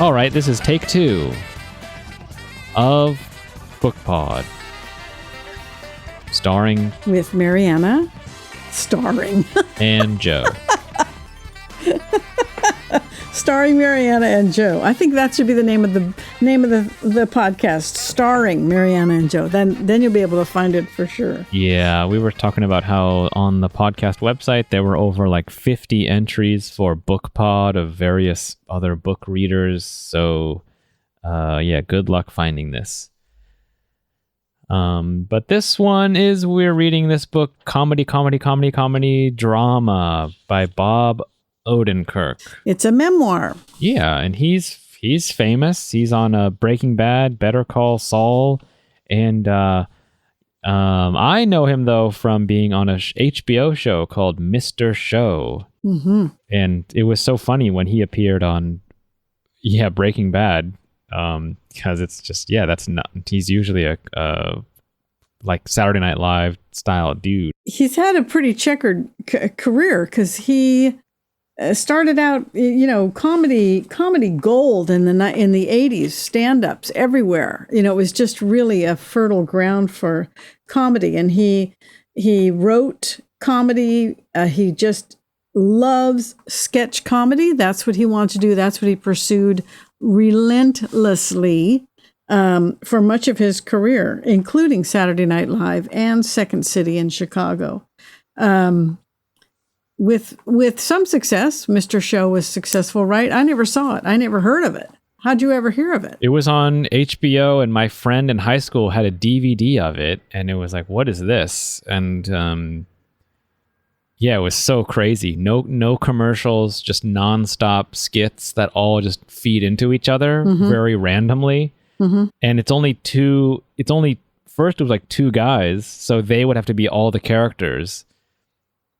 All right, this is take 2 of Book Pod. Starring... With Mariana. Starring. And Joe. Starring Mariana and Joe. I think that should be the name of the podcast. Starring Mariana and Joe. Then you'll be able to find it for sure. Yeah, we were talking about how on the podcast website there were over like 50 entries for Book Pod of various other book readers. So, yeah, good luck finding this. But this one is, we're reading this book, comedy drama by Bob Odenkirk. It's a memoir. Yeah, and he's famous. He's on Breaking Bad, Better Call Saul, and I know him though from being on a HBO show called Mr. Show. Mm-hmm. And it was so funny when he appeared on Breaking Bad, because it's just that's not, he's usually a like Saturday Night Live style dude. He's had a pretty checkered career because he started out, comedy gold in the 80s, stand-ups everywhere. It was just really a fertile ground for comedy. And he wrote comedy. He just loves sketch comedy. That's what he wanted to do. That's what he pursued relentlessly for much of his career, including Saturday Night Live and Second City in Chicago. With some success. Mr. Show was successful, right? I never saw it. I never heard of it. How'd you ever hear of it? It was on HBO, and my friend in high school had a DVD of it, and it was like, what is this? And it was so crazy. No commercials, just nonstop skits that all just feed into each other very randomly. Mm-hmm. And first it was like two guys, so they would have to be all the characters.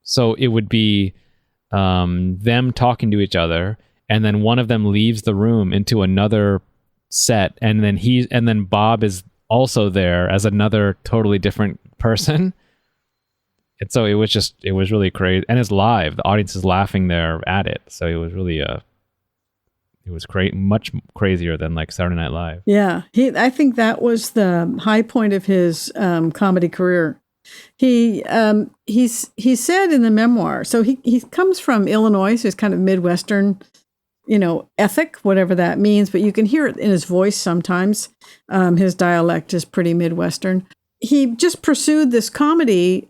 So it would be them talking to each other, and then one of them leaves the room into another set, and then Bob is also there as another totally different person. And so it was really crazy, and it's live. The audience is laughing there at it. So it was really much crazier than like Saturday Night Live. Yeah, I think that was the high point of his comedy career. He said in the memoir, so he comes from Illinois, so he's kind of Midwestern, ethic, whatever that means, but you can hear it in his voice sometimes. His dialect is pretty Midwestern. He just pursued this comedy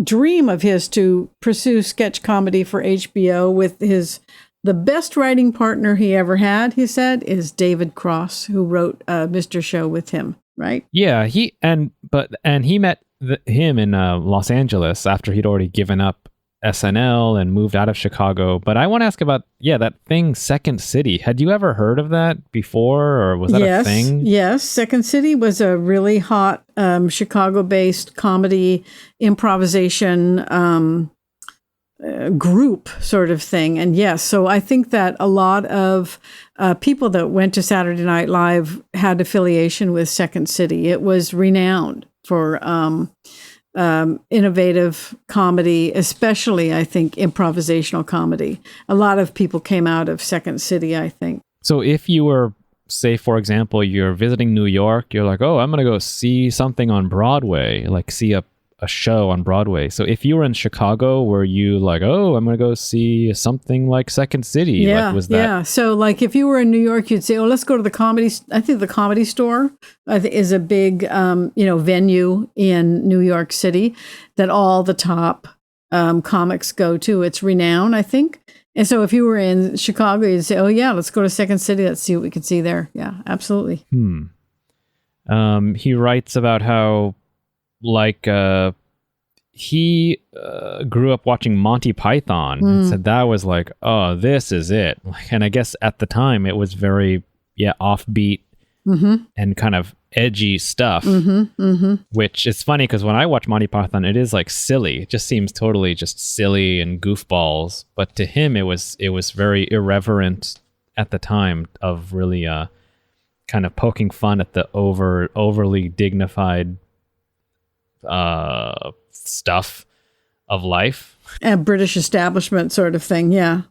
dream of his to pursue sketch comedy for HBO with the best writing partner he ever had, he said, is David Cross, who wrote Mr. Show with him. Right. Yeah. He met him in Los Angeles after he'd already given up SNL and moved out of Chicago. But I want to ask about, that thing, Second City. Had you ever heard of that before, or was that a thing? Yes. Second City was a really hot Chicago-based comedy improvisation group sort of thing. And yes, so I think that a lot of people that went to Saturday Night Live had affiliation with Second City. It was renowned for innovative comedy, especially, I think, improvisational comedy. A lot of people came out of Second City, I think. So if you were, say, for example, you're visiting New York, you're like, oh, I'm going to go see something on Broadway, like see a show on Broadway. So if you were in Chicago, were you like, oh, I'm going to go see something like Second City? Yeah, like, was that... yeah. So like if you were in New York, you'd say, oh, let's go to the comedy. I think the Comedy Store is a big, venue in New York City that all the top comics go to. It's renowned, I think. And so if you were in Chicago, you'd say, oh yeah, let's go to Second City. Let's see what we can see there. Yeah, absolutely. He writes about how he grew up watching Monty Python and said that was like, oh, this is it. And I guess at the time it was very, offbeat and kind of edgy stuff, which is funny because when I watch Monty Python, it is like silly. It just seems totally just silly and goofballs. But to him, it was very irreverent at the time of really kind of poking fun at the overly dignified stuff of life. A British establishment sort of thing. Yeah.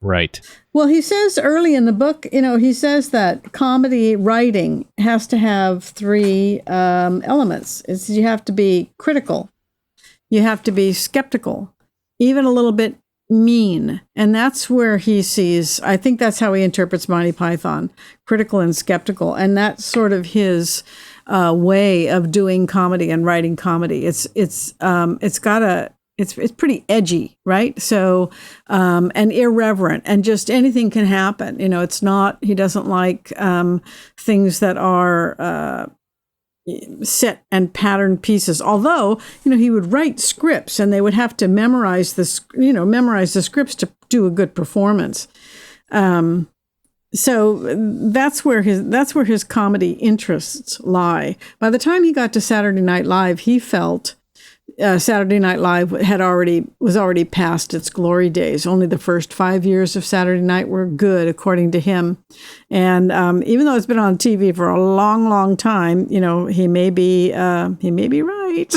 Right. Well, he says early in the book, he says that comedy writing has to have three elements. You have to be critical, you have to be skeptical, even a little bit mean. And that's where he sees, I think that's how he interprets Monty Python, critical and skeptical. And that's sort of his way of doing comedy and writing comedy. It's pretty edgy, right? So, and irreverent, and just anything can happen. It's not, he doesn't like things that are set and patterned pieces. Although, he would write scripts and they would have to memorize the scripts to do a good performance. So that's where his comedy interests lie. By the time he got to Saturday Night Live, he felt Saturday Night Live was already past its glory days. Only the first 5 years of Saturday Night were good, according to him. And even though it's been on TV for a long, long time, he may be right.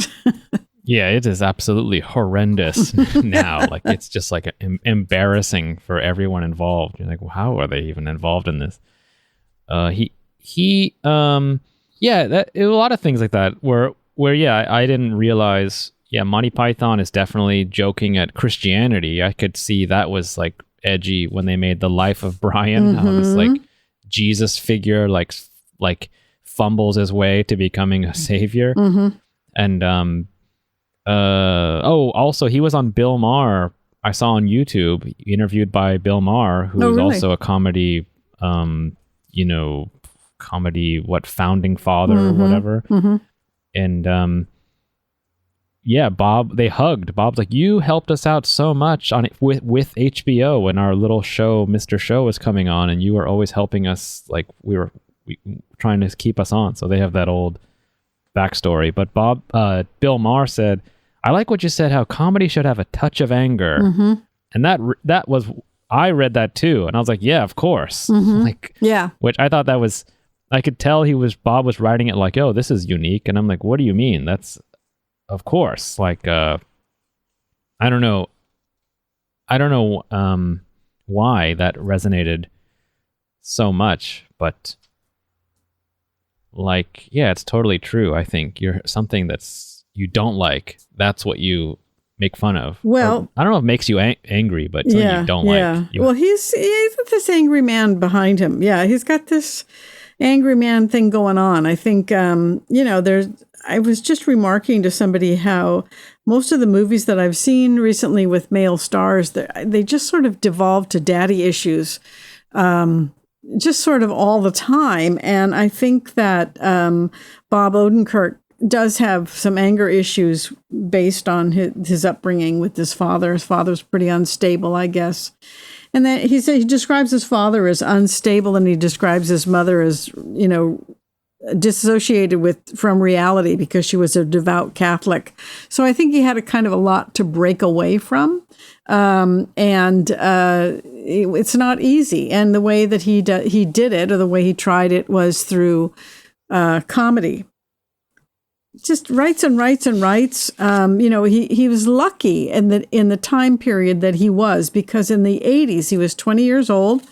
Yeah, it is absolutely horrendous now. Like, it's just like embarrassing for everyone involved. You're like, well, how are they even involved in this? A lot of things like that where I didn't realize, Monty Python is definitely joking at Christianity. I could see that was like edgy when they made The Life of Brian, how this like Jesus figure like fumbles his way to becoming a savior. And also he was on Bill Maher. I saw on YouTube, interviewed by Bill Maher, who is also a comedy, founding father or whatever. And Bob, they hugged. Bob's like, you helped us out so much on it with HBO when our little show, Mr. Show, was coming on, and you were always helping us. Like, we trying to keep us on. So they have that old backstory. But Bill Maher said, I like what you said, how comedy should have a touch of anger. And that was, I read that too. And I was like, yeah, of course. Which I thought that was, I could tell Bob was writing it like, oh, this is unique. And I'm like, what do you mean? That's, of course. Like, I don't know why that resonated so much, but like, yeah, it's totally true. I think you're something that's you don't like. That's what you make fun of. Well, or, I don't know if it makes you angry, but something you don't like. Well, he's this angry man behind him. Yeah, he's got this angry man thing going on. I think, I was just remarking to somebody how most of the movies that I've seen recently with male stars, they just sort of devolve to daddy issues, just sort of all the time. And I think that Bob Odenkirk does have some anger issues based on his upbringing with his father. His father's pretty unstable, I guess. And then he describes his father as unstable, and he describes his mother as, dissociated from reality because she was a devout Catholic. So I think he had a kind of a lot to break away from. It's not easy. And the way that he did it, or the way he tried it, was through comedy. Just writes and writes and writes. He was lucky in the time period that he was, because in the 80s, he was 20 years old,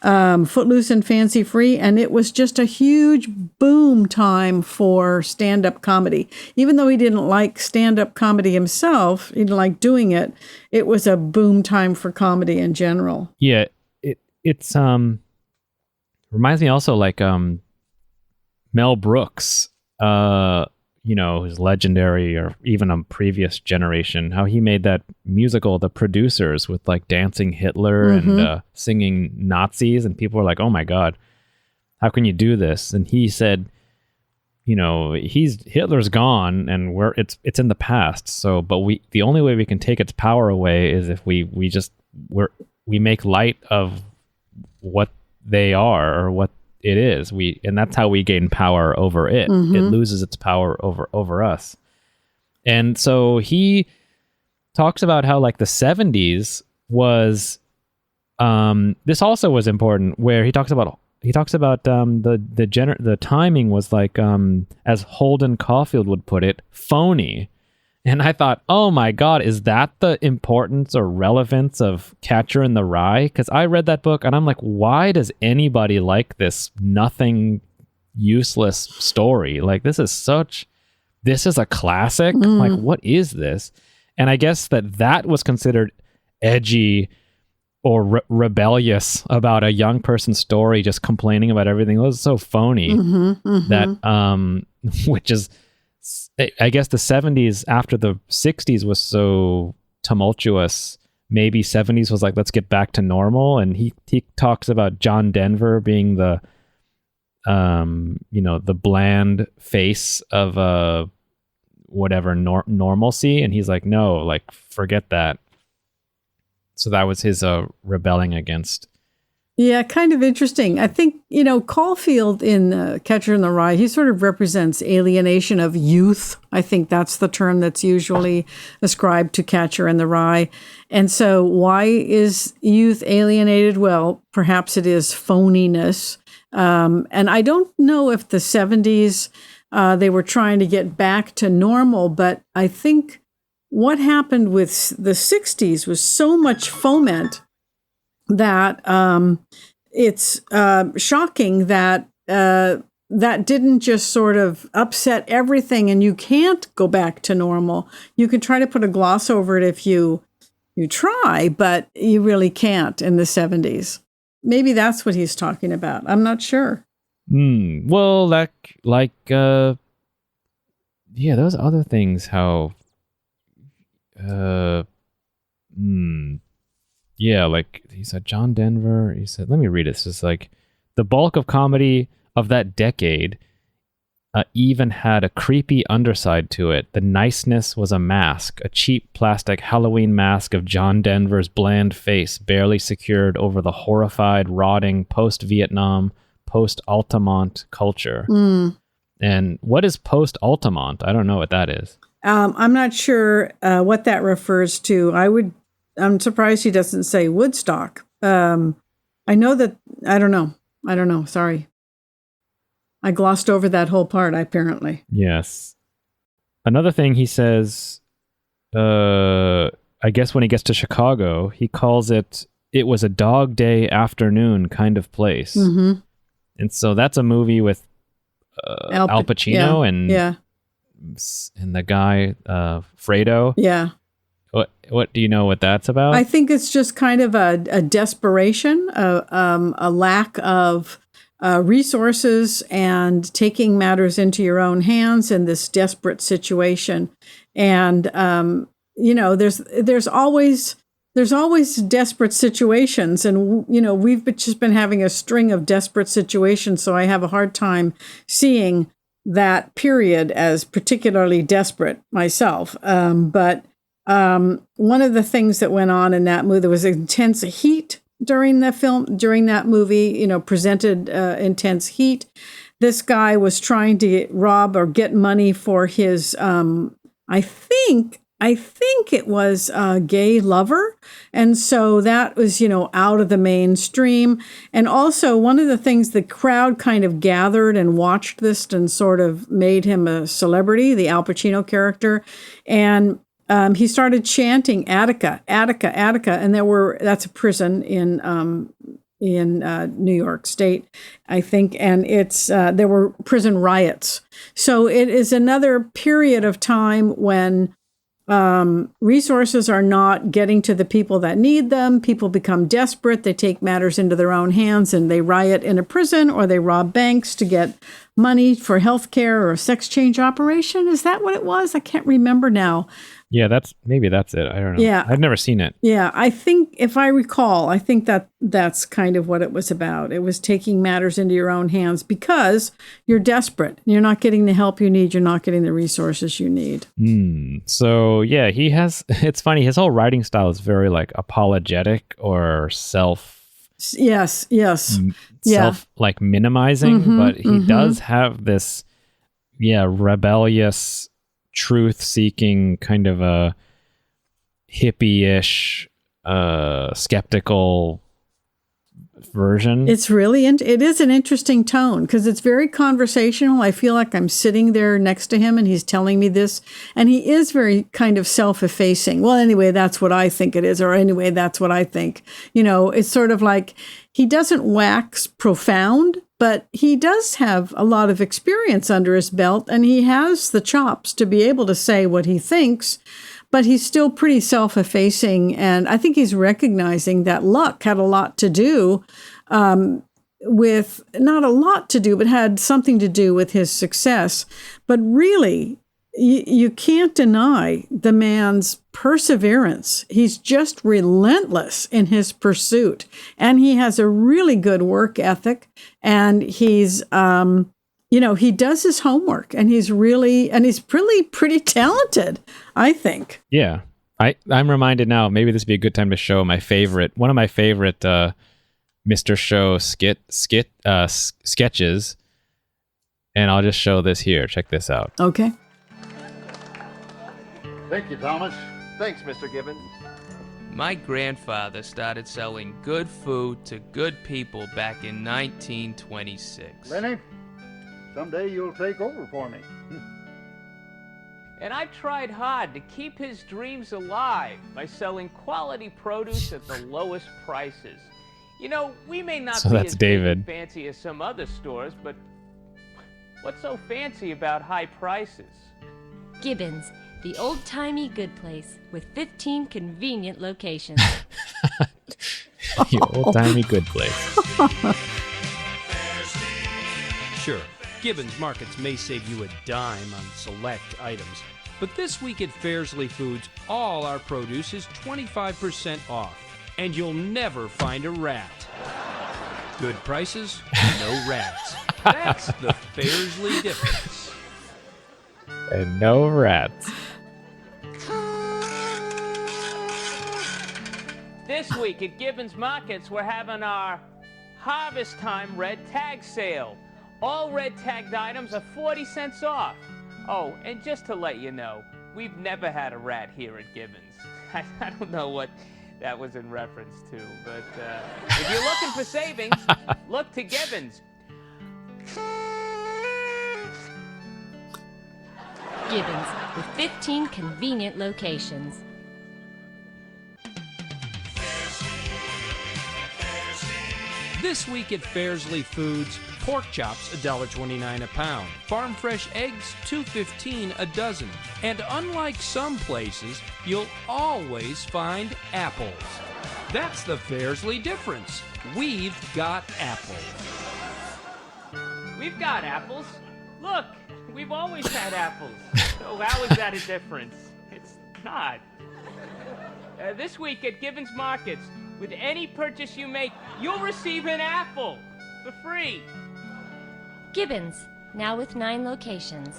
Footloose and Fancy Free, and it was just a huge boom time for stand-up comedy. Even though he didn't like stand-up comedy himself, he didn't like doing it, it was a boom time for comedy in general. Yeah, it's reminds me also like Mel Brooks, who's legendary, or even a previous generation, how he made that musical, The Producers, with like dancing Hitler and singing Nazis, and people were like, oh my God, how can you do this? And he said, Hitler's gone and it's in the past. So, but the only way we can take its power away is if we make light of what they are, or what it is. And that's how we gain power over it. It loses its power over us. And so he talks about how like the 70s was, this also was important, where he talks about the timing was like, as Holden Caulfield would put it, phony. And I thought, oh my God, is that the importance or relevance of Catcher in the Rye? Because I read that book and I'm like, why does anybody like this nothing useless story? Like, this is a classic. Like, what is this? And I guess that was considered edgy or rebellious about a young person's story, just complaining about everything. It was so phony that, which is, I guess the 70s after the 60s was so tumultuous. Maybe 70s was like, let's get back to normal. And he talks about John Denver being the, the bland face of whatever normalcy. And he's like, no, like, forget that. So that was his rebelling against. Yeah, kind of interesting. I think, Caulfield in Catcher in the Rye, he sort of represents alienation of youth. I think that's the term that's usually ascribed to Catcher in the Rye. And so why is youth alienated? Well, perhaps it is phoniness. And I don't know if the 70s, they were trying to get back to normal, but I think what happened with the 60s was so much foment that it's shocking that that didn't just sort of upset everything and you can't go back to normal. You can try to put a gloss over it if you try, but you really can't in the 70s. Maybe that's what he's talking about. I'm not sure. Well, those other things, how yeah, like he said, John Denver, he said, let me read it. It's just like, the bulk of comedy of that decade even had a creepy underside to it. The niceness was a mask, a cheap plastic Halloween mask of John Denver's bland face, barely secured over the horrified, rotting post-Vietnam, post-Altamont culture. And what is post-Altamont? I don't know what that is. I'm not sure what that refers to. I'm surprised he doesn't say Woodstock. I know that, I don't know. Sorry. I glossed over that whole part, apparently. Yes. Another thing he says, I guess when he gets to Chicago, he calls it was a dog day afternoon kind of place. And so that's a movie with Al Pacino and the guy, Fredo. Yeah. What do you know what that's about? I think it's just kind of a desperation, a lack of resources and taking matters into your own hands in this desperate situation. And, there's always desperate situations. And, we've just been having a string of desperate situations. So I have a hard time seeing that period as particularly desperate myself. But one of the things that went on in that movie, there was intense heat during that movie, presented intense heat. This guy was trying to rob or get money for his, I think it was a gay lover. And so that was, out of the mainstream. And also one of the things, the crowd kind of gathered and watched this and sort of made him a celebrity, the Al Pacino character. And he started chanting Attica, Attica, Attica, and that's a prison in New York State, I think, and there were prison riots. So it is another period of time when resources are not getting to the people that need them. People become desperate. They take matters into their own hands and they riot in a prison or they rob banks to get money for healthcare or a sex change operation. Is that what it was? I can't remember now. Yeah, maybe that's it. I don't know. Yeah. I've never seen it. Yeah, I think if I recall, I think that's kind of what it was about. It was taking matters into your own hands because you're desperate. You're not getting the help you need. You're not getting the resources you need. So yeah, it's funny. His whole writing style is very like apologetic or Yes. Like minimizing, but he does have this, rebellious, truth-seeking kind of a hippie-ish, skeptical version. It's really, it is an interesting tone because it's very conversational. I feel like I'm sitting there next to him and he's telling me this, and he is very kind of self-effacing. Well, anyway, that's what I think it is, or anyway, that's what I think. You know, it's sort of like he doesn't wax profound, but he does have a lot of experience under his belt, and he has the chops to be able to say what he thinks. But he's still pretty self-effacing, and I think he's recognizing that luck had a lot to do with, not a lot to do, but had something to do with his success. But really, you can't deny the man's perseverance. He's just relentless in his pursuit, and he has a really good work ethic, and he's you know, he does his homework, and he's really pretty talented, I think. Yeah. I'm reminded now, maybe this would be a good time to show one of my favorite Mr. Show sketches. And I'll just show this here. Check this out. Okay. Thank you, Thomas. Thanks, Mr. Gibbons. My grandfather started selling good food to good people back in 1926. Lenny, someday you'll take over for me. And I tried hard to keep his dreams alive by selling quality produce at the lowest prices. You know, we may not So be that's as big David. and fancy as some other stores, but what's so fancy about high prices? Gibbons, the old-timey good place with 15 convenient locations. The old-timey good place. Sure, Gibbons Markets may save you a dime on select items, but this week at Fairsley Foods, all our produce is 25% off, and you'll never find a rat. Good prices, no rats. That's the Fairsley difference. And no rats. This week at Gibbons Markets, we're having our Harvest Time Red Tag Sale. All red tagged items are 40 cents off. Oh, and just to let you know, we've never had a rat here at Gibbons. I don't know what that was in reference to, but if you're looking for savings, look to Gibbons. Gibbons, with 15 convenient locations. This week at Fairsley Foods, pork chops $1.29 a pound, farm fresh eggs $2.15 a dozen, and unlike some places, you'll always find apples. That's the Fairsley difference. We've got apples. We've got apples. Look, we've always had apples. So how is that a difference? It's not. This week at Gibbons Markets, with any purchase you make, you'll receive an apple for free. Gibbons, now with 9 locations.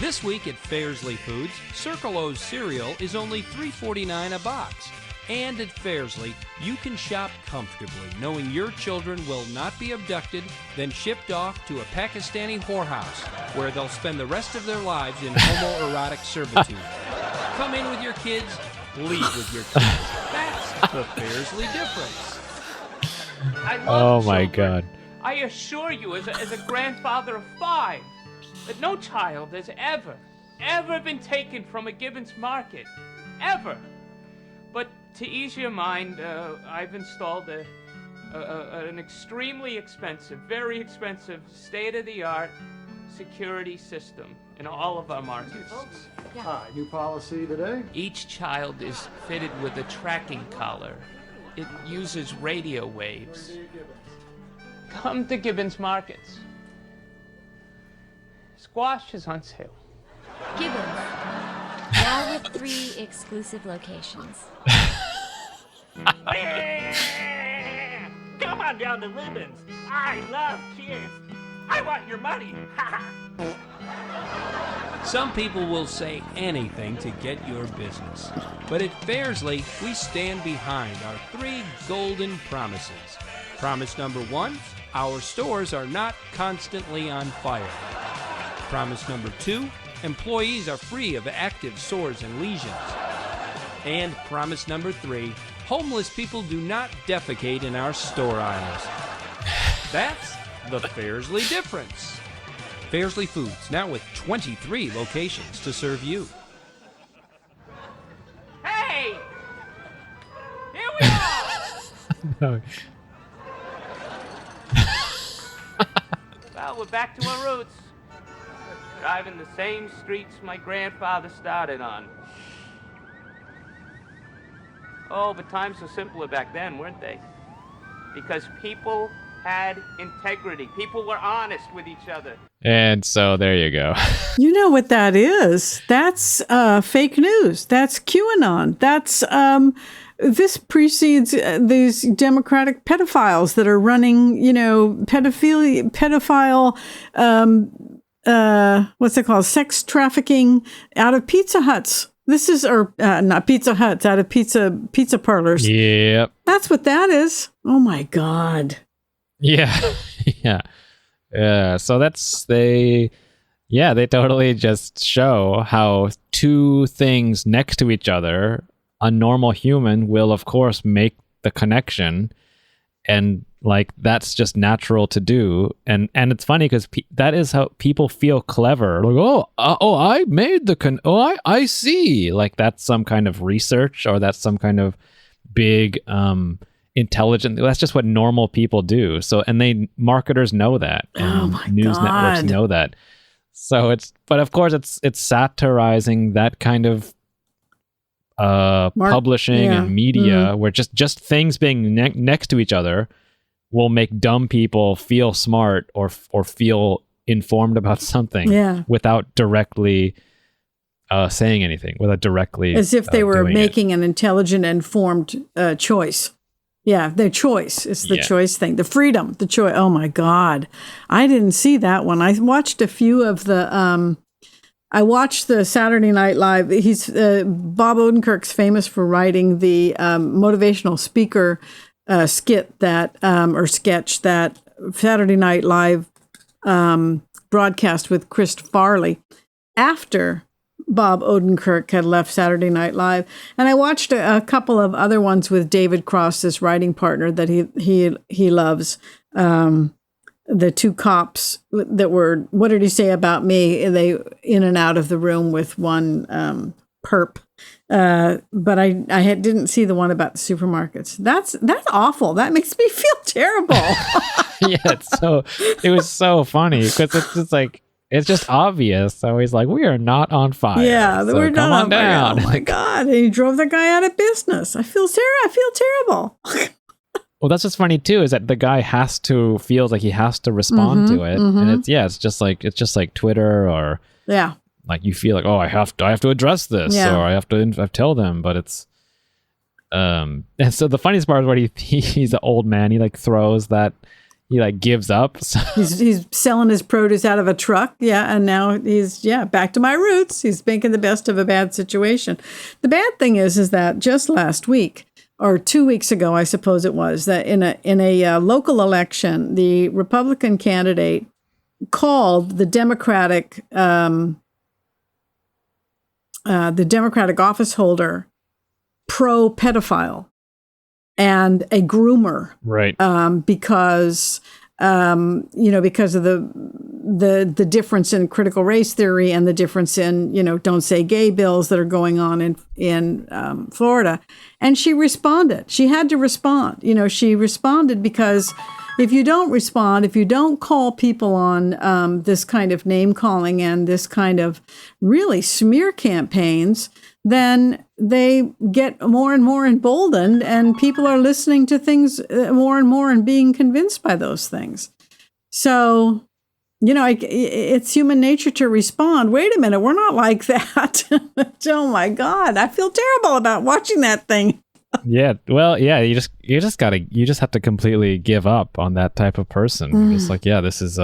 This week at Fairsley Foods, Circle O's cereal is only $3.49 a box. And at Fairsley, you can shop comfortably, knowing your children will not be abducted, then shipped off to a Pakistani whorehouse, where they'll spend the rest of their lives in homoerotic servitude. Come in with your kids, leave with your kids. That's the Fairsley difference. I love Oh my children. God. I assure you, as a grandfather of 5, that no child has ever been taken from a Gibbons Market. Ever. But to ease your mind, I've installed an extremely expensive, very expensive, state-of-the-art security system in all of our markets. Hi, new policy today? Each child is fitted with a tracking collar. It uses radio waves. Come to Gibbons Markets. Squash is on sale. Gibbons, now with 3 exclusive locations. Come on down to Ribbons. I love kids. I want your money. Some people will say anything to get your business. But at Fairsley, we stand behind our 3 golden promises. Promise number 1, our stores are not constantly on fire. Promise number 2, employees are free of active sores and lesions. And promise number 3, homeless people do not defecate in our store aisles. That's the Fairsley difference. Fairsley Foods, now with 23 locations to serve you. Hey! Here we are! No. Well, we're back to our roots. Driving the same streets my grandfather started on. Oh, but times were simpler back then, weren't they? Because people had integrity. People were honest with each other. And so there you go. You know what that is? That's fake news. That's QAnon. That's this precedes these Democratic pedophiles that are running, pedophile, what's it called? Sex trafficking out of Pizza Huts. This is, or not Pizza Huts, out of pizza parlors. Yep. That's what that is. Oh my God. Yeah. Yeah. So they totally just show how two things next to each other, a normal human will of course make the connection, and like that's just natural to do. And it's funny because that is how people feel clever. Like, I made the I see. Like that's some kind of research, or that's some kind of big intelligent. That's just what normal people do. So, and marketers know that, and news networks know that. So but of course it's satirizing that kind of publishing and media, where just things being next to each other will make dumb people feel smart or feel informed about something without directly saying anything, without directly as if they were making an intelligent, informed choice. Yeah, their choice. It's the choice thing. The freedom, the choice. Oh, my God. I didn't see that one. I watched a few of the... I watched the Saturday Night Live. He's Bob Odenkirk's famous for writing the motivational speaker skit that, or sketch that Saturday Night Live broadcast with Chris Farley after Bob Odenkirk had left Saturday Night Live. And I watched a couple of other ones with David Cross, this writing partner that he loves. The two cops that were, what did he say about me? They in and out of the room with one perp. But I didn't see the one about the supermarkets. That's awful. That makes me feel terrible. It was so funny because it's just like, it's just obvious. So he's like, we are not on fire. Yeah, so we're not on down. Fire. Oh my God. And he drove the guy out of business. I feel terrible. Well, that's what's funny too, is that the guy feels like he has to respond to it. And it's just like Twitter, or like you feel like, oh, I have to address this, or I have to tell them, but it's and so the funniest part is when he's an old man, he like throws that, he like gives up. So. He's selling his produce out of a truck. Yeah. And now he's, back to my roots. He's making the best of a bad situation. The bad thing is that just last week, or 2 weeks ago, I suppose it was, that in a local election, the Republican candidate called the Democratic office holder pro-pedophile and a groomer, right? Because because of the difference in critical race theory and the difference in don't say gay bills that are going on in Florida. And she responded. She had to respond. She responded because if you don't respond, if you don't call people on this kind of name calling and this kind of really smear campaigns, then they get more and more emboldened, and people are listening to things more and more and being convinced by those things. So, it's human nature to respond. Wait a minute, we're not like that. Oh my God, I feel terrible about watching that thing. Yeah, well, yeah, you just have to completely give up on that type of person. It's like, this is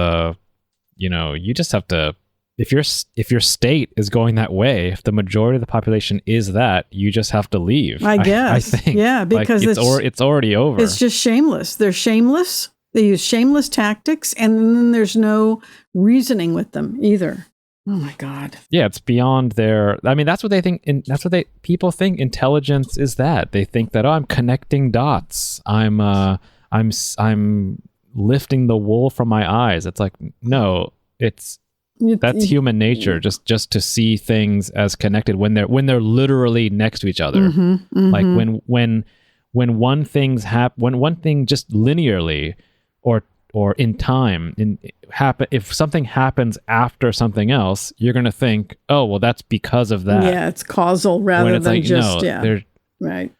you just have to. If your state is going that way, if the majority of the population is that, you just have to leave. I guess. I think. Yeah, because it's already over. It's just shameless. They're shameless. They use shameless tactics, and then there's no reasoning with them either. Oh my God. Yeah, it's beyond their. I mean, that's what they think. That's what people think. Intelligence is that they think that I'm connecting dots. I'm lifting the wool from my eyes. It's like no, that's human nature. Just to see things as connected when they're literally next to each other. Like when one thing just linearly or in time if something happens after something else, you're going to think, oh, well, that's because of that. Yeah, it's causal rather than just right.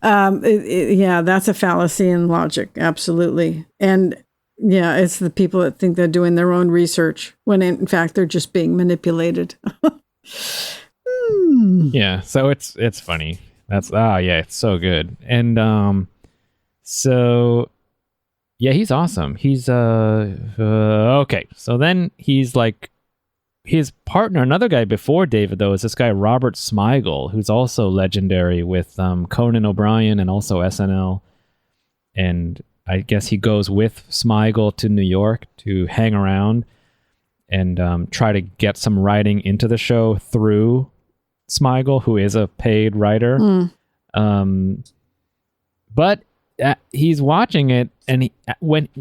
Yeah, that's a fallacy in logic, absolutely. And yeah, it's the people that think they're doing their own research when in fact they're just being manipulated. Yeah, so it's funny. It's so good. And so yeah, he's awesome. He's okay. So then he's like his partner, another guy before David though, is this guy Robert Smigel, who's also legendary with Conan O'Brien and also SNL. And I guess he goes with Smigel to New York to hang around and try to get some writing into the show through Smigel, who is a paid writer. But he's watching it, and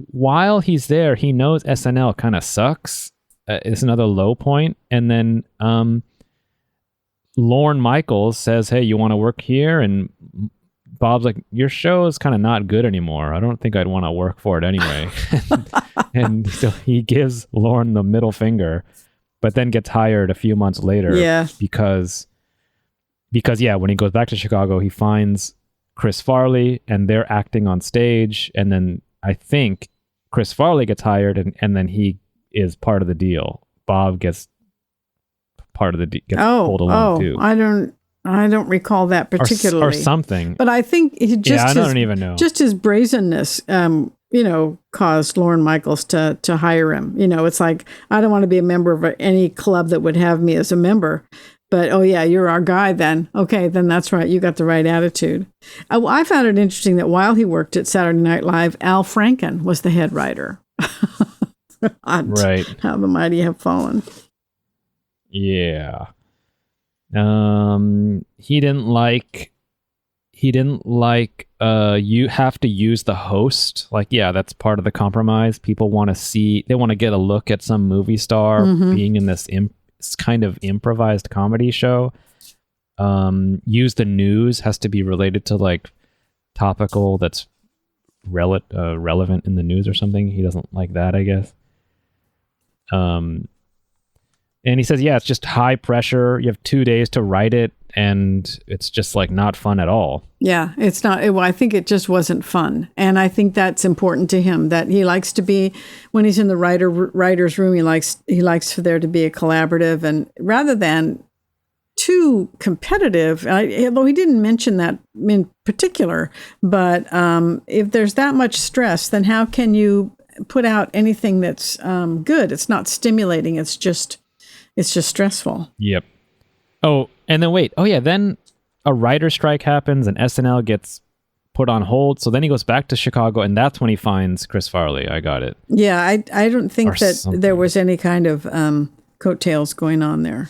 while he's there, he knows SNL kind of sucks. It's another low point. And then Lorne Michaels says, hey, you want to work here? And Bob's like, your show is kind of not good anymore. I don't think I'd want to work for it anyway. And so he gives Lorne the middle finger, but then gets hired a few months later. Yeah. Because when he goes back to Chicago, he finds Chris Farley and they're acting on stage. And then I think Chris Farley gets hired and then he is part of the deal. Bob gets part of the deal, gets pulled along too. I don't recall that particularly. Or something. But I think I don't even know. Just his brazenness, caused Lorne Michaels to hire him. It's like, I don't want to be a member of any club that would have me as a member. But, oh, yeah, you're our guy then. Okay, then that's right. You got the right attitude. I found it interesting that while he worked at Saturday Night Live, Al Franken was the head writer. Right. How the mighty have fallen. Yeah. He didn't like you have to use the host. Like, yeah, that's part of the compromise. People want to get a look at some movie star being in this kind of improvised comedy show. Use the news has to be related to like topical that's relevant in the news or something. He doesn't like that, I guess. And he says, yeah, it's just high pressure. You have 2 days to write it, and it's just like not fun at all. Yeah, it's not. I think it just wasn't fun. And I think that's important to him, that he likes to be, when he's in the writer's room, he likes for there to be a collaborative, and rather than too competitive, although he didn't mention that in particular, but if there's that much stress, then how can you put out anything that's good? It's not stimulating. It's just stressful. Yep. Oh, and then wait. Oh, yeah. Then a writer's strike happens and SNL gets put on hold. So then he goes back to Chicago, and that's when he finds Chris Farley. I got it. Yeah, I don't think that something. There was any kind of coattails going on there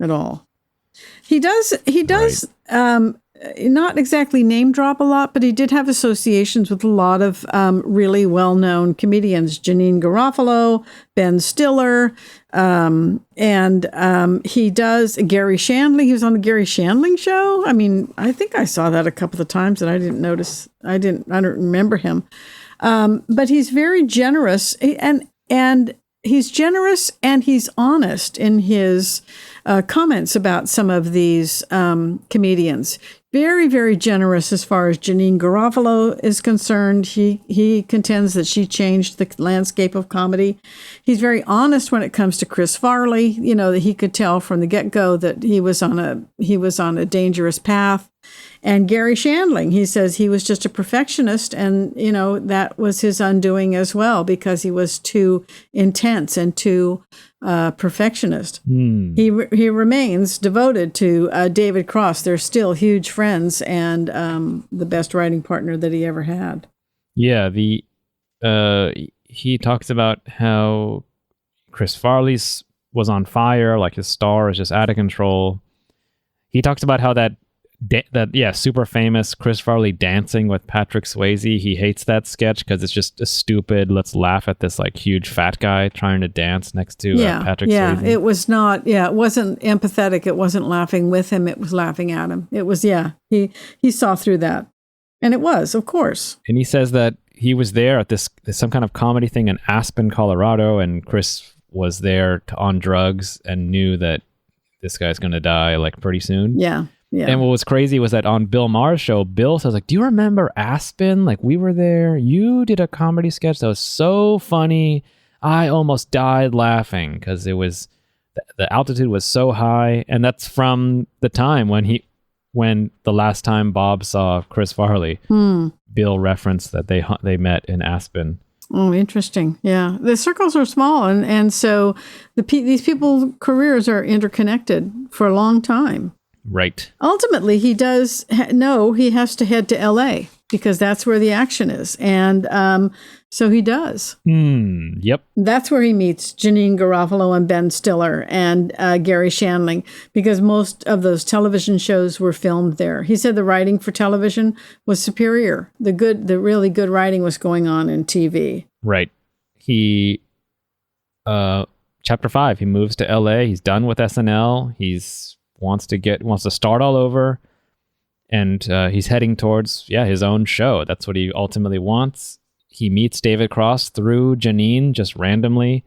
at all. He does. Right. Not exactly name drop a lot, but he did have associations with a lot of really well-known comedians. Janine Garofalo, Ben Stiller, and he does Gary Shandling. He was on the Gary Shandling show. I mean, I think I saw that a couple of times and I didn't notice. I don't remember him. But he's very generous and he's generous and he's honest in his comments about some of these comedians. Very, very generous as far as Janine Garofalo is concerned. He contends that she changed the landscape of comedy. He's very honest when it comes to Chris Farley. That he could tell from the get-go that he was on a dangerous path. And Gary Shandling, he says he was just a perfectionist, and that was his undoing as well, because he was too intense and too perfectionist. He remains devoted to David Cross. They're still huge friends and the best writing partner that he ever had. Yeah, he talks about how Chris Farley's was on fire, like his star is just out of control. He talks about how that super famous Chris Farley dancing with Patrick Swayze. He hates that sketch because it's just a stupid, let's laugh at this like huge fat guy trying to dance next to Patrick Swayze. It was not, it wasn't empathetic. It wasn't laughing with him. It was laughing at him. It was, he saw through that. And it was, of course. And he says that he was there at this some kind of comedy thing in Aspen, Colorado, and Chris was there on drugs and knew that this guy's going to die like pretty soon. Yeah. Yeah. And what was crazy was that on Bill Maher's show, Bill says like, do you remember Aspen? Like we were there. You did a comedy sketch that was so funny. I almost died laughing because it was the altitude was so high. And that's from the time when the last time Bob saw Chris Farley, Bill referenced that they met in Aspen. Oh, interesting. Yeah. The circles are small. And so these people's careers are interconnected for a long time. Right. Ultimately, he does know he has to head to L.A. because that's where the action is. And so he does. Yep. That's where he meets Janine Garofalo and Ben Stiller and Gary Shandling, because most of those television shows were filmed there. He said the writing for television was superior. The really good writing was going on in TV. Right. He, chapter 5, he moves to L.A. He's done with SNL. Wants to start all over, and he's heading towards his own show. That's what he ultimately wants. He meets David Cross through Janine just randomly.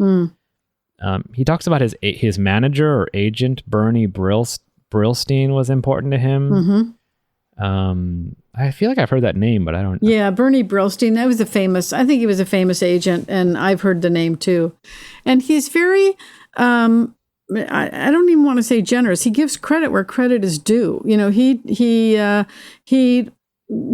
He talks about his manager or agent Bernie Brillstein was important to him. I feel like I've heard that name, but I don't know. Yeah, Bernie Brillstein. I think he was a famous agent, and I've heard the name too. And he's very I don't even want to say generous. He gives credit where credit is due. You know, he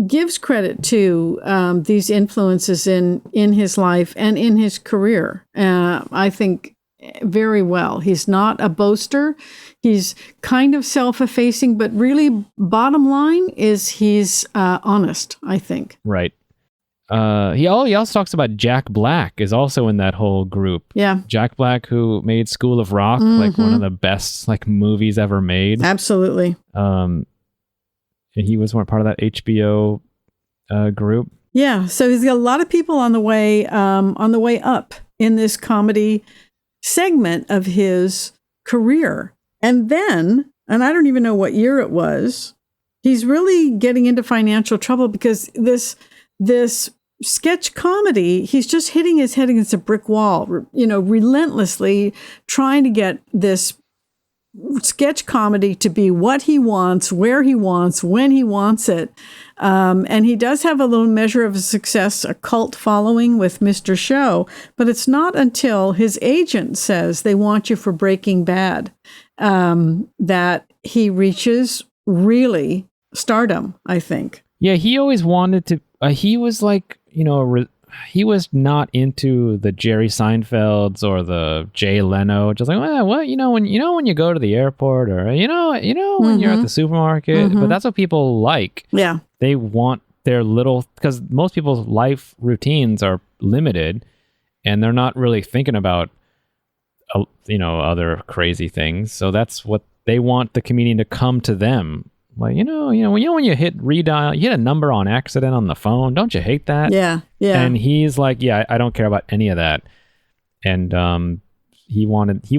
gives credit to these influences in his life and in his career. I think very well. He's not a boaster. He's kind of self-effacing, but really, bottom line is he's honest, I think. Right. He also talks about Jack Black is also in that whole group. Yeah. Jack Black, who made School of Rock, like one of the best like movies ever made. Absolutely. And he was part of that HBO group. Yeah. So he's got a lot of people on the way up in this comedy segment of his career. And then, and I don't even know what year it was, he's really getting into financial trouble because this sketch comedy, he's just hitting his head against a brick wall, relentlessly trying to get this sketch comedy to be what he wants, where he wants, when he wants it. And he does have a little measure of success, a cult following with Mr. Show, but it's not until his agent says they want you for Breaking Bad that he reaches really stardom, I think. Yeah, he always wanted to, he was like, he was not into the Jerry Seinfelds or the Jay Leno. Just like, well, what when you go to the airport or when you're at the supermarket. But that's what people like. Yeah, they want their little, because most people's life routines are limited, and they're not really thinking about other crazy things. So that's what they want, the comedian to come to them. Like, when you hit redial, you hit a number on accident on the phone. Don't you hate that? Yeah. Yeah. And he's like, yeah, I don't care about any of that. And he wanted,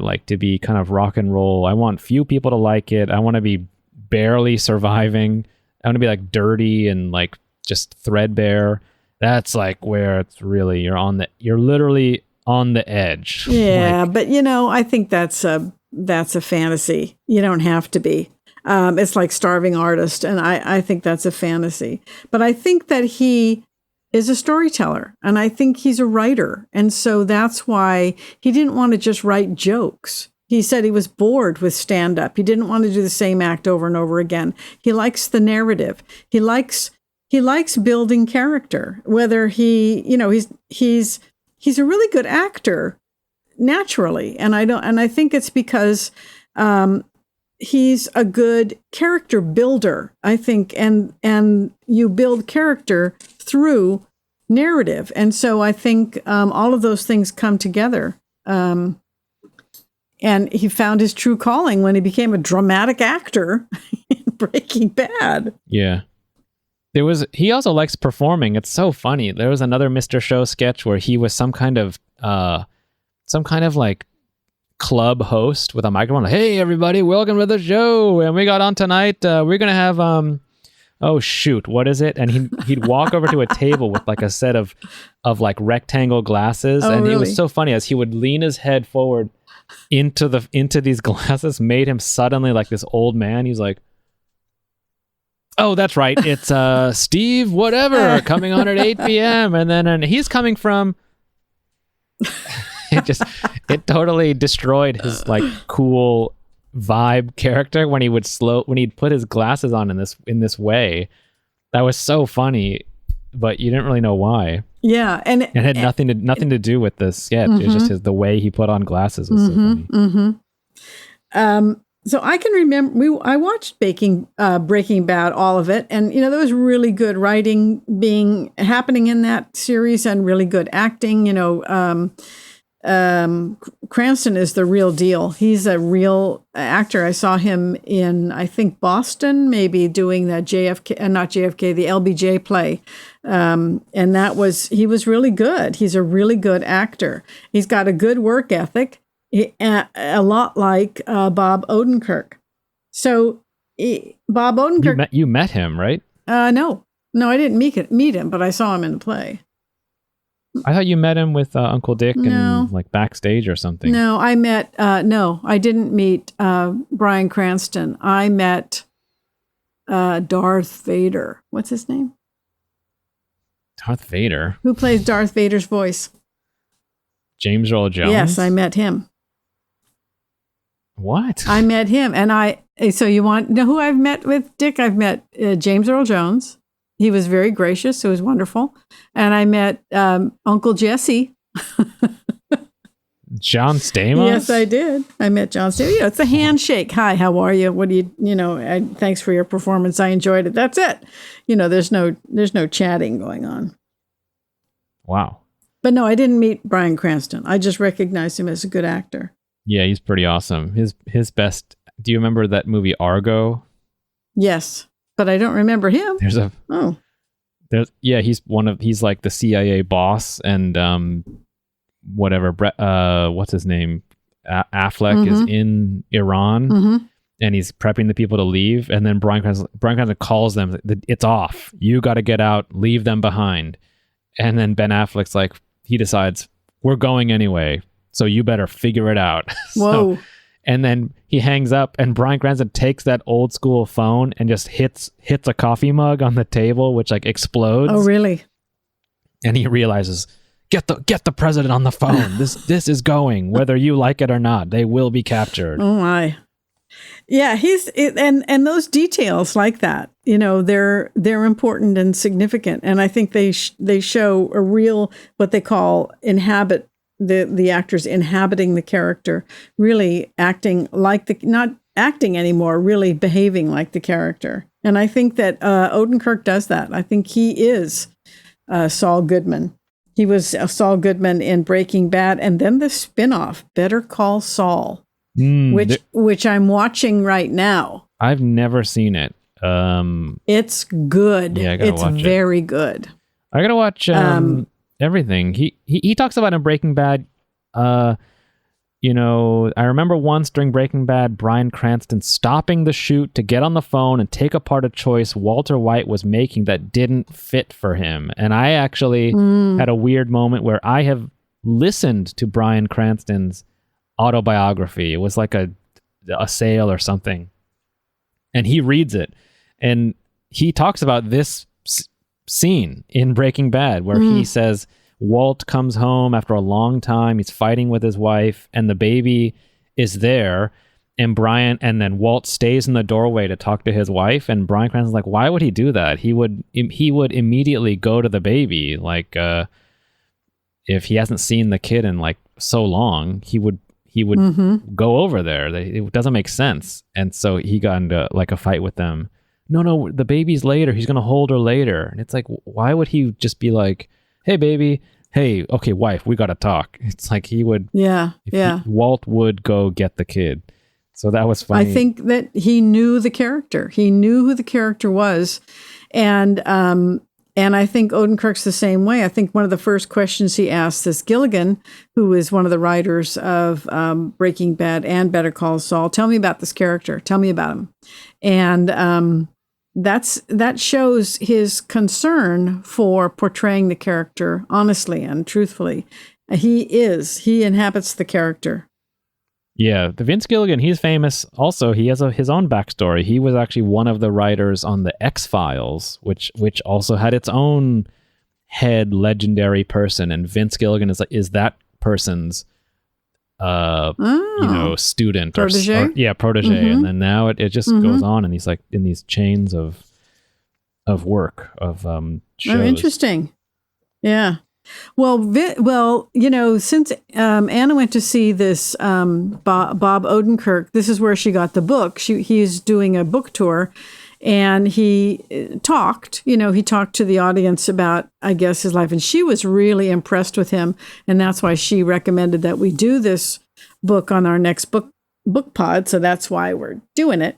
like to be kind of rock and roll. I want few people to like it. I want to be barely surviving. I want to be like dirty and like just threadbare. That's like where it's really, you're literally on the edge. Yeah. But I think that's a fantasy. You don't have to be. It's like Starving Artist, and I think that's a fantasy. But I think that he is a storyteller, and I think he's a writer. And so that's why he didn't want to just write jokes. He said he was bored with stand-up. He didn't want to do the same act over and over again. He likes the narrative. He likes building character. Whether he's a really good actor naturally, and I think it's because he's a good character builder, I think, and you build character through narrative. And so I think all of those things come together. And he found his true calling when he became a dramatic actor in Breaking Bad. Yeah. He also likes performing. It's so funny. There was another Mr. Show sketch where he was some kind of like club host with a microphone. Like, hey everybody, welcome to the show. And we got on tonight. We're gonna have oh shoot, what is it? And he'd walk over to a table with like a set of like rectangle glasses. And really? It was so funny as he would lean his head forward into these glasses, made him suddenly like this old man. He's like, oh, that's right. It's Steve whatever coming on at 8 p.m. And he's coming from it totally destroyed his like cool vibe character when he'd put his glasses on in this way. That was so funny, but you didn't really know why. Yeah, and it had nothing to do with the sketch. Mm-hmm. It's just the way he put on glasses was so funny. Mm-hmm. So I can remember I watched Breaking Bad, all of it, and there was really good writing happening in that series and really good acting. Cranston is the real deal. He's a real actor. I saw him in, I think, Boston, maybe doing the the LBJ play. And he was really good. He's a really good actor. He's got a good work ethic, a lot like Bob Odenkirk. So Bob Odenkirk. You met him, right? No, I didn't meet him, but I saw him in the play. I thought you met him with Uncle Dick and like backstage or something. No, I didn't meet Bryan Cranston. I met Darth Vader. What's his name? Darth Vader? Who plays Darth Vader's voice? James Earl Jones? Yes, I met him. What? I met him. So you want to know who I've met with Dick? I've met James Earl Jones. He was very gracious. It was wonderful. And I met Uncle Jesse. John Stamos? Yes, I did. I met John Stamos. It's a handshake. Hi, how are you? What do you, thanks for your performance. I enjoyed it. That's it. There's no chatting going on. Wow. But no, I didn't meet Bryan Cranston. I just recognized him as a good actor. Yeah, he's pretty awesome. His best. Do you remember that movie Argo? Yes. But I don't remember him. He's like the CIA boss and whatever. What's his name? Affleck is in Iran and he's prepping the people to leave. And then Bryan Cranston calls them. It's off. You got to get out. Leave them behind. And then Ben Affleck's like, he decides we're going anyway. So you better figure it out. Whoa. And then he hangs up and Bryan Cranston takes that old school phone and just hits a coffee mug on the table, which like explodes. Oh, really? And he realizes, get the president on the phone. This is going, whether you like it or not. They will be captured. Oh my. Yeah, and those details like that, they're important and significant. And I think they show a real, what they call inhabit, the actors inhabiting the character, really acting like not acting anymore, really behaving like the character. And I think that Odenkirk does that. I think he is Saul Goodman. He was Saul Goodman in Breaking Bad, and then the spinoff, Better Call Saul, which I'm watching right now. I've never seen it. It's good. Yeah, I gotta watch it. It's very good. I gotta watch everything. He talks about in Breaking Bad. I remember once during Breaking Bad, Bryan Cranston stopping the shoot to get on the phone and take apart a choice Walter White was making that didn't fit for him. And I actually had a weird moment where I have listened to Bryan Cranston's autobiography. It was like a sale or something. And he reads it. And he talks about this scene in Breaking Bad where he says Walt comes home after a long time. He's fighting with his wife and the baby is there. And then Walt stays in the doorway to talk to his wife. And Bryan Cranston's like, why would he do that? He would immediately go to the baby. Like, if he hasn't seen the kid in like so long, he would go over there. It doesn't make sense. And so he got into like a fight with them. No, the baby's later. He's going to hold her later. And it's like, why would he just be like, hey, baby, hey, okay, wife, we got to talk. It's like he would, Walt would go get the kid. So that was funny. I think that he knew the character. He knew who the character was. And I think Odenkirk's the same way. I think one of the first questions he asked this Gilligan, who is one of the writers of Breaking Bad and Better Call Saul, tell me about this character. Tell me about him. And that shows his concern for portraying the character honestly and truthfully. He inhabits the character. Yeah, the Vince Gilligan, he's famous. Also, he has his own backstory. He was actually one of the writers on the X-Files, which also had its own head legendary person. And Vince Gilligan is that person's student protege. Protege. Mm-hmm. And then now it just goes on in these chains of work of shows. Oh, interesting. Yeah. Well, since Anna went to see this Bob Odenkirk, this is where she got the book. He's doing a book tour, and he talked to the audience about, I guess, his life, and she was really impressed with him, and that's why she recommended that we do this book on our next book pod. So that's why we're doing it.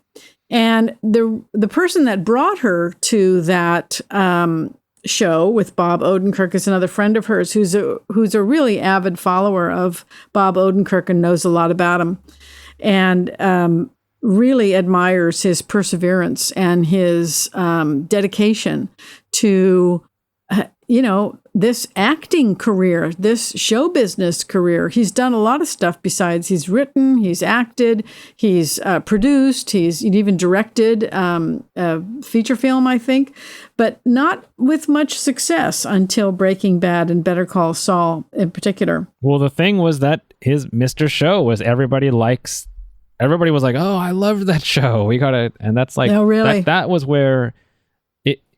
And the person that brought her to that show with Bob Odenkirk is another friend of hers who's a really avid follower of Bob Odenkirk and knows a lot about him, and really admires his perseverance and his dedication to this acting career, this show business career. He's done a lot of stuff besides. He's written, he's acted, he's produced, he's even directed a feature film, I think, but not with much success until Breaking Bad and Better Call Saul in particular. Well, the thing was that his Mr. Show was everybody was like, oh, I loved that show. We got to, and that's like, oh, really? That was where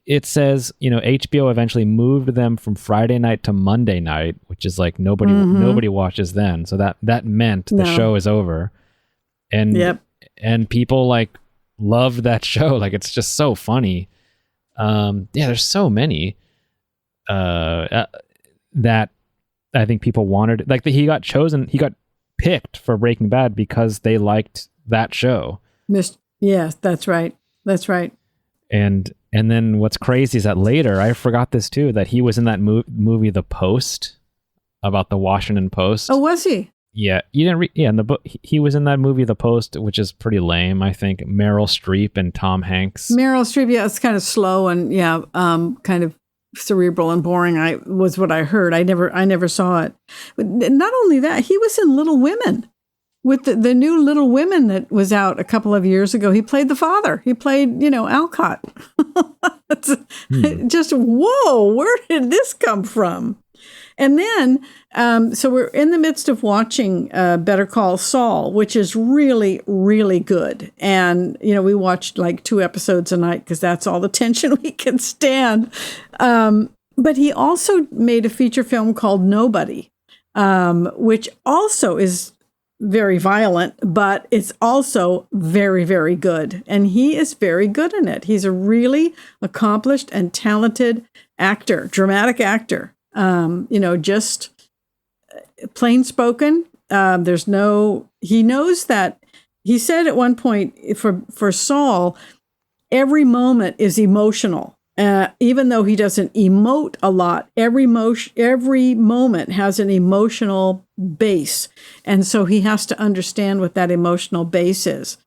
it says, HBO eventually moved them from Friday night to Monday night, which is like nobody watches then. So that meant the show is over. And and people like love that show. Like, it's just so funny. There's so many that I think people wanted. Like, he got picked for Breaking Bad because they liked that show. Yes, that's right. That's right. And then what's crazy is that later, I forgot this too, that he was in that movie The Post, about the Washington Post. Oh, was he? Yeah, you didn't read. Yeah, in the book, he was in that movie The Post, which is pretty lame, I think. Meryl Streep and Tom Hanks. Meryl Streep, yeah, it's kind of slow and kind of cerebral and boring. Was what I heard. I never saw it. But not only that, he was in Little Women. With the new Little Women that was out a couple of years ago, he played the father. He played, Alcott. Just, whoa, where did this come from? And then, so we're in the midst of watching Better Call Saul, which is really, really good. And, we watched like 2 episodes a night because that's all the tension we can stand. But he also made a feature film called Nobody, which also is very violent, but it's also very, very good. And he is very good in it. He's a really accomplished and talented actor, dramatic actor. Just plain spoken. He knows that. He said at one point for Saul, every moment is emotional. Even though he doesn't emote a lot, every moment has an emotional base. And so he has to understand what that emotional base is.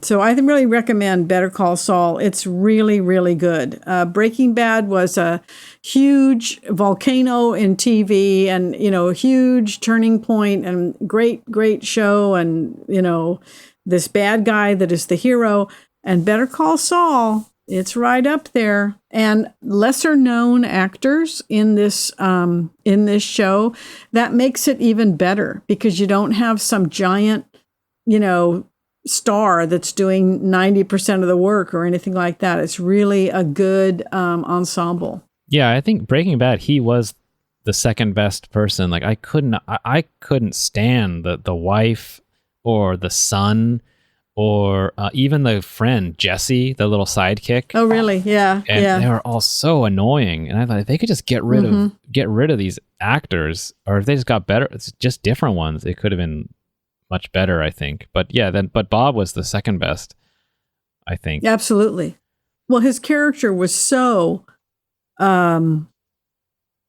So I really recommend Better Call Saul. It's really, really good. Breaking Bad was a huge volcano in TV and, a huge turning point and great, great show. And, this bad guy that is the hero. And Better Call Saul, it's right up there. And lesser known actors in this show, that makes it even better because you don't have some giant, star that's doing 90% of the work or anything like that. It's really a good ensemble. Yeah, I think Breaking Bad, he was the second best person. Like, I couldn't stand the wife or the son or even the friend Jesse, the little sidekick. Oh, really? Yeah. And yeah. they were all so annoying. And I thought if they could just get rid of these actors, or if they just got better, it's just different ones, it could have been much better, I think. But yeah, but Bob was the second best, I think. Absolutely. Well, his character was so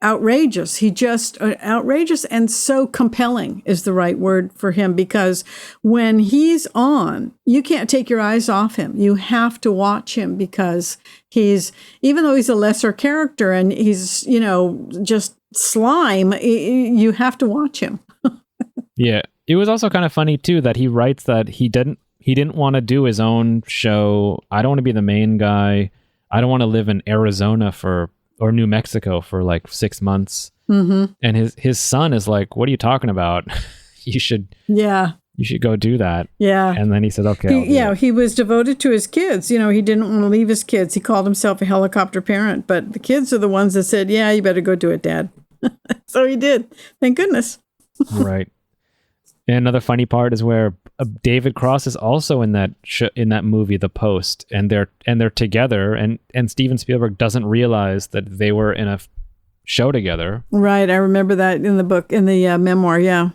outrageous. He just outrageous and so compelling is the right word for him, because when he's on, you can't take your eyes off him. You have to watch him, because even though he's a lesser character and he's, just slime, you have to watch him. Yeah. It was also kind of funny too that he writes that he didn't want to do his own show. I don't want to be the main guy. I don't want to live in Arizona or New Mexico for like 6 months. Mm-hmm. And his son is like, what are you talking about? You should go do that. Yeah. And then he said, okay. He was devoted to his kids. He didn't want to leave his kids. He called himself a helicopter parent, but the kids are the ones that said, yeah, you better go do it, Dad. So he did. Thank goodness. Right. And another funny part is where David Cross is also in that movie, The Post, and they're together, and Steven Spielberg doesn't realize that they were in a show together. Right, I remember that in the book, in the memoir. Yeah.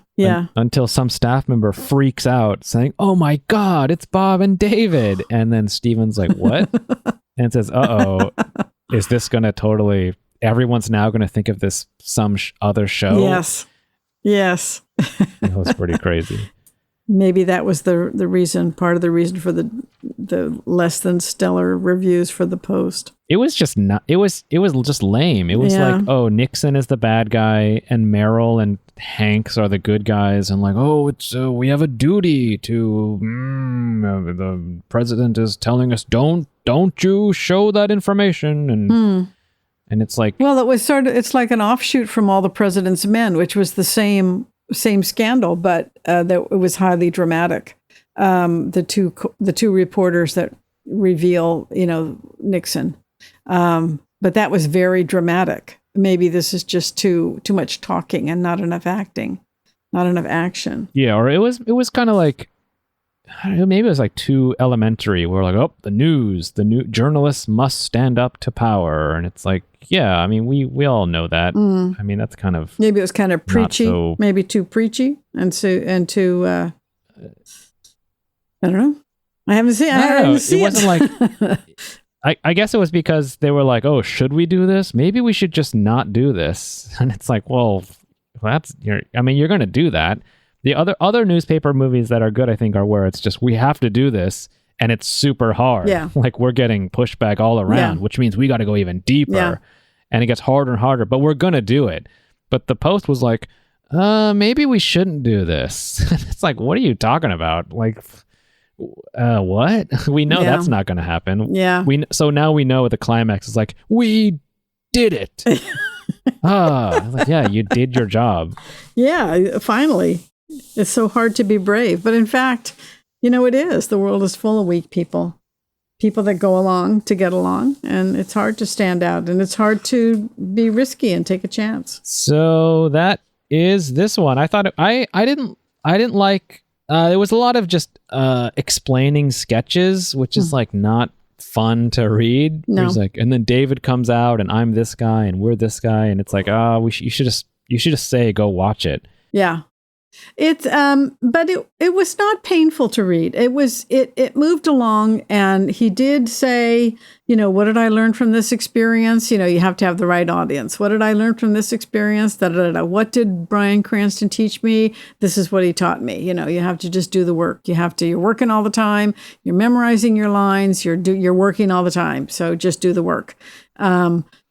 Until some staff member freaks out, saying, "Oh my God, it's Bob and David!" And then Steven's like, "What?" And says, "Uh-oh, is this gonna totally? Everyone's now gonna think of this some other show." Yes. That was pretty crazy. Maybe that was the reason, part of the reason for the less than stellar reviews for The Post. It was just not. It was just lame. It was like, oh, Nixon is the bad guy, and Merrill and Hanks are the good guys, and like, oh, it's we have a duty to. The president is telling us, don't you show that information, and it's like, well, it was it's like an offshoot from All the President's Men, which was the same scandal, but that it was highly dramatic. The two reporters that reveal, Nixon, but that was very dramatic. Maybe this is just too much talking and not enough acting, not enough action. Yeah, or it was kind of like, I don't know, maybe it was like too elementary. We're like, oh, the new journalists must stand up to power, and it's like, yeah, I mean, we all know that. I mean, that's kind of, maybe it was kind of preachy, maybe too preachy, and too. I don't know. I haven't seen it. It wasn't like. I guess it was because they were like, oh, should we do this? Maybe we should just not do this. And it's like, well, you're going to do that. The other newspaper movies that are good, I think, are where it's just, we have to do this, and it's super hard. Yeah. Like, we're getting pushback all around, which means we got to go even deeper, and it gets harder and harder, but we're going to do it. But The Post was like, maybe we shouldn't do this. It's like, what are you talking about? Like, what? We know that's not going to happen. Yeah. So now we know the climax is like, we did it. Like, yeah, you did your job. Yeah, finally. It's so hard to be brave. But in fact, it is. The world is full of weak people that go along to get along. And it's hard to stand out, and it's hard to be risky and take a chance. So that is this one. I thought I didn't like, there was a lot of just explaining sketches, which is like not fun to read. No. There's like, and then David comes out, and I'm this guy and we're this guy, and it's like, you should just say, go watch it. Yeah. But it was not painful to read. It moved along, and he did say, what did I learn from this experience? You have to have the right audience. What did I learn from this experience? What did Bryan Cranston teach me? This is what he taught me. You have to just do the work. You're working all the time. You're memorizing your lines. You're working all the time. So just do the work.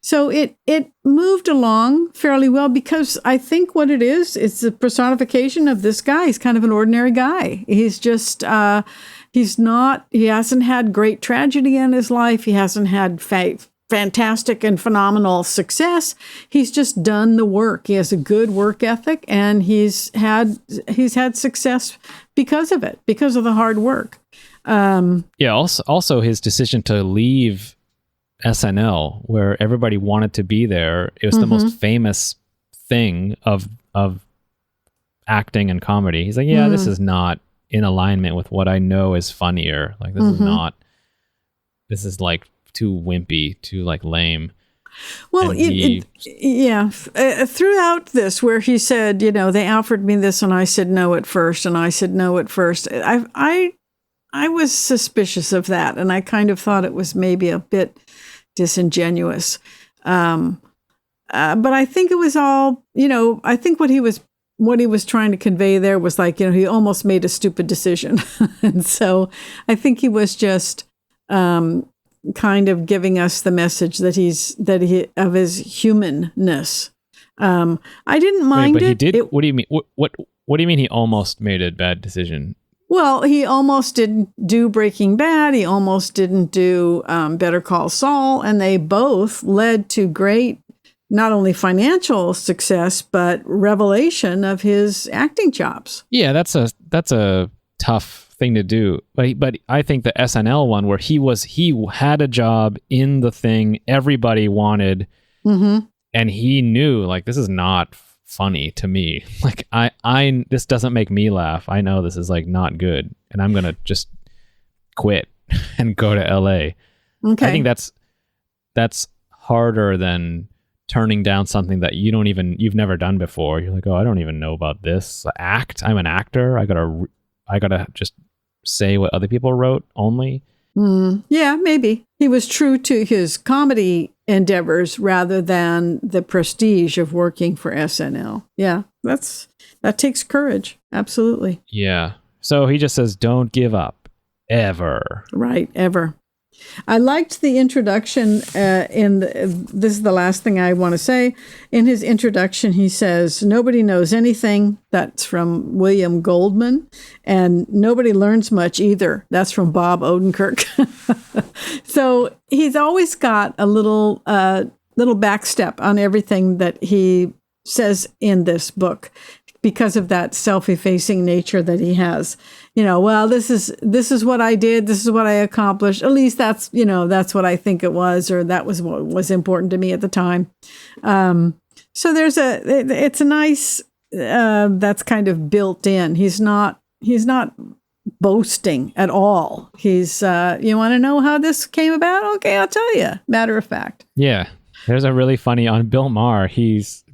So it moved along fairly well, because I think what it is, it's the personification of this guy. He's kind of an ordinary guy. He's just, he hasn't had great tragedy in his life. He hasn't had fantastic and phenomenal success. He's just done the work. He has a good work ethic, and he's had success because of it, because of the hard work. Also his decision to leave SNL, where everybody wanted to be there. It was the most famous thing of acting and comedy. He's like, this is not in alignment with what I know is funnier. Like this is not. This is like too wimpy, too like lame. Well, throughout this, where he said, they offered me this, and I said no at first, and I said no at first. I was suspicious of that, and I kind of thought it was maybe a bit disingenuous. But I think it was all, I think what he was trying to convey there was like, he almost made a stupid decision, and so I think he was just. Kind of giving us the message that he of his humanness. I didn't mind but it. He did. What do you mean? What do you mean? He almost made a bad decision. Well, he almost didn't do Breaking Bad. He almost didn't do Better Call Saul, and they both led to great, not only financial success but revelation of his acting chops. Yeah, that's a tough thing to do, but I think the SNL one where he had a job in the thing everybody wanted, and he knew like this is not funny to me. Like I this doesn't make me laugh. I know this is like not good, and I'm gonna just quit and go to LA. Okay, I think that's harder than turning down something that you've never done before. You're like, oh, I don't even know about this. I'm an actor. I gotta just say what other people wrote only. Yeah, maybe he was true to his comedy endeavors rather than the prestige of working for SNL. Yeah, that takes courage. Absolutely. Yeah. So he just says, "Don't give up, ever." Right, ever. I liked the introduction. This is the last thing I want to say. In his introduction, he says, "Nobody knows anything." That's from William Goldman. And "Nobody learns much either." That's from Bob Odenkirk. So he's always got a little backstep on everything that he says in this book, because of that self-effacing nature that he has. Well, this is what I did. This is what I accomplished. At least that's what I think it was, or that was what was important to me at the time. So it's a nice, that's kind of built in. He's not boasting at all. He's, you want to know how this came about? Okay, I'll tell you. Matter of fact. Yeah. There's a really funny on Bill Maher.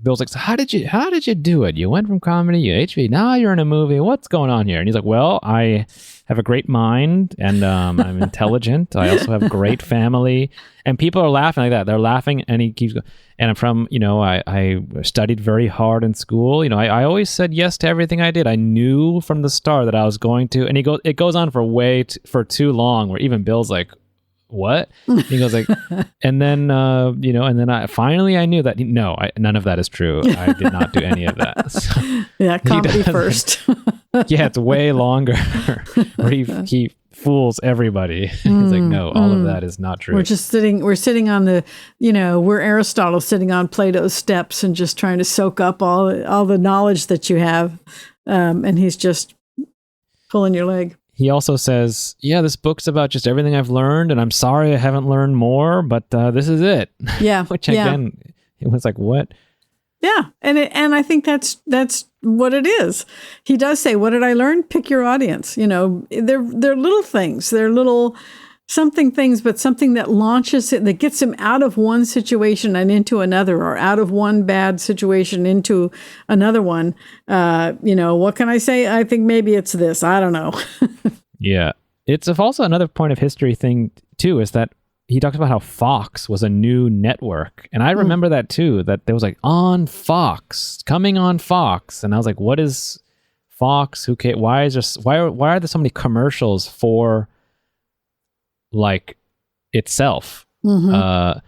Bill's like, so how did you do it? You went from comedy, you HB, now you're in a movie. What's going on here? And he's like, well, I have a great mind, and I'm intelligent. I also have a great family. And people are laughing like that. They're laughing, and he keeps going. And I'm from, I studied very hard in school. I always said yes to everything I did. I knew from the start that I was going to. And it goes on for too long, where even Bill's like, what? He goes like, and then and then I knew that none of that is true. I did not do any of that. So yeah, comedy first. Yeah, it's way longer. Where he fools everybody. He's like, no, all of that is not true. We're sitting on the, we're Aristotle sitting on Plato's steps and just trying to soak up all the knowledge that you have, and he's just pulling your leg. He also says, yeah, this book's about just everything I've learned, and I'm sorry I haven't learned more, but this is it. Yeah. Which again, it was like, what? Yeah. And I think that's what it is. He does say, what did I learn? Pick your audience. They're little things. They're little something things, but something that launches it, that gets him out of one situation and into another, or out of one bad situation into another one. What can I say? I think maybe it's this. I don't know. Yeah. It's also another point of history thing too, is that he talks about how Fox was a new network. And I remember that too, that there was like coming on Fox. And I was like, what is Fox? Why are there so many commercials for like itself? And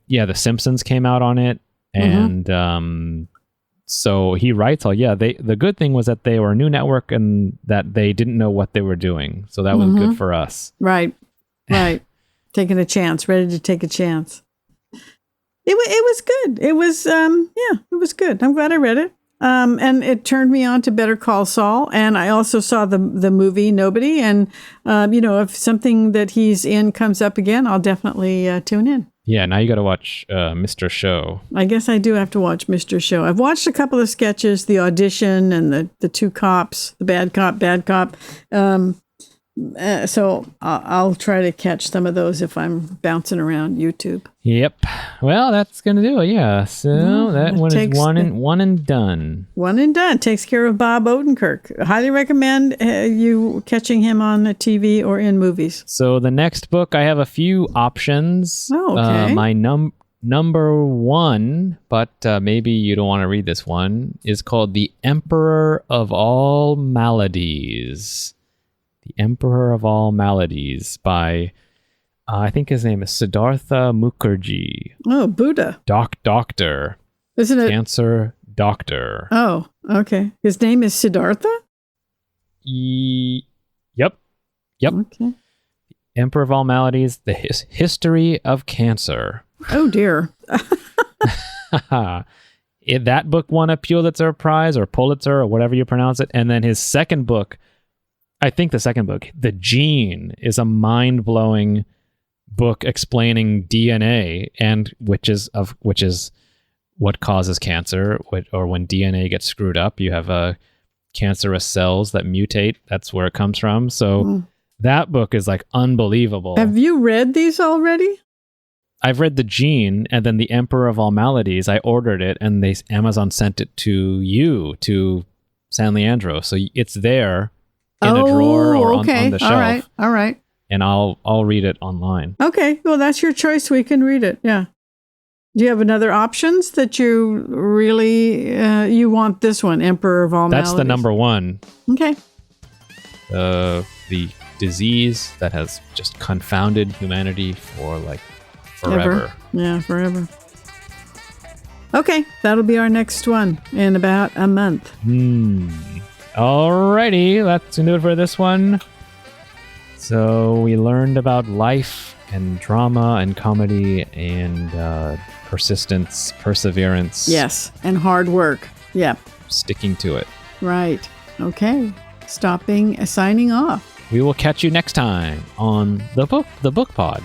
The Simpsons came out on it, and so he writes the good thing was that they were a new network and that they didn't know what they were doing, so that was good for us. Right Taking a chance, ready to take a chance. It was good. It was it was good. I'm glad I read it. And it turned me on to Better Call Saul. And I also saw the movie Nobody. And, if something that he's in comes up again, I'll definitely tune in. Yeah, now you got to watch Mr. Show. I guess I do have to watch Mr. Show. I've watched a couple of sketches, the audition and the two cops, the bad cop. So I'll try to catch some of those if I'm bouncing around YouTube. Yep. Well, that's going to do it. Yeah. So that one is one and done. One and done. Takes care of Bob Odenkirk. I highly recommend you catching him on the TV or in movies. So the next book, I have a few options. Oh, okay. My number one, but maybe you don't want to read this one, is called The Emperor of All Maladies. The Emperor of All Maladies by, I think his name is Siddhartha Mukherjee. Oh, Buddha. Doctor. Isn't it? Cancer doctor. Oh, okay. His name is Siddhartha? Yep. Okay. Emperor of All Maladies, The History of Cancer. Oh, dear. That book won a Pulitzer Prize or Pulitzer or whatever you pronounce it. And then his second book, I think the second book, The Gene, is a mind-blowing book explaining DNA and which is what causes cancer, or when DNA gets screwed up, you have cancerous cells that mutate. That's where it comes from. So that book is like unbelievable. Have you read these already? I've read The Gene, and then The Emperor of All Maladies. I ordered it, and Amazon sent it to you, to San Leandro. So it's there. In a drawer or on the shelf. All right. And I'll read it online. Okay, well, that's your choice. We can read it. Yeah. Do you have another options that you really you want? This one, Emperor of All Maladies. That's the number one. Okay. The disease that has just confounded humanity for like forever. Yeah, forever. Okay, that'll be our next one in about a month. Alrighty, that's gonna do it for this one. So we learned about life and drama and comedy and persistence, perseverance. Yes, and hard work. Yep. Sticking to it. Right. Okay. Signing off. We will catch you next time on the book pod.